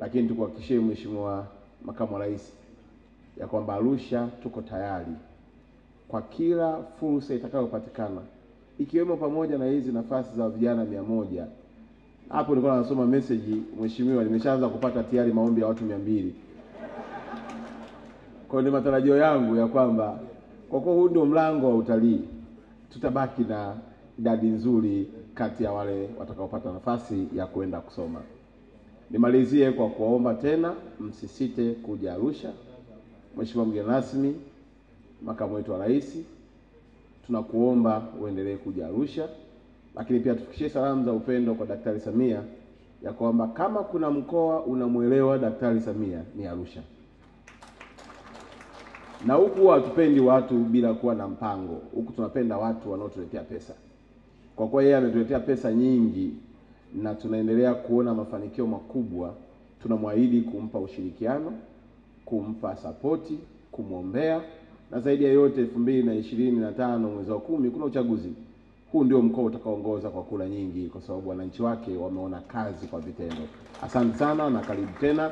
lakini tukuhakikishie Mheshimiwa Makamu wa Rais ya kwamba Arusha tuko tayari kwa kila fursa itakayopatikana, ikiwemo pamoja na hizi nafasi za vijana 100. Hapo nilikuwa nasoma message mheshimiwa, nimeshaanza kupata tayari maombi ya watu 200. Kwa hiyo ni matarajio yangu ya kwamba kwa kuwa huu ndio mlango wa utalii, tutabaki na idadi nzuri kati ya wale watakaopata nafasi ya kwenda kusoma. Nimalizie kwa kuwaomba tena msisite kuja Arusha. Mheshimiwa mgeni rasmi, makamu wetu wa rais, tunakuomba uendelee kuja Arusha, lakini pia tufikishie salamu za upendo kwa Daktari Samia ya kwamba kama kuna mkoa unamuelewa Daktari Samia ni Arusha. Na huku hatupendi watu bila kuwa na mpango. Huku tunapenda watu wanaotuletea pesa. Kwa kuwa yeye ametuletea pesa nyingi na tunaendelea kuona mafanikio makubwa, tunamwahidi kumpa ushirikiano, kumpa sapoti, kumwombea, na zaidi ya yote 2025 mwezi wa 10 kuna uchaguzi. Huu ndio mkoa utakaoongoza kwa kura nyingi kwa sababu wananchi wake wameona kazi kwa vitendo. Asante sana na karibu tena.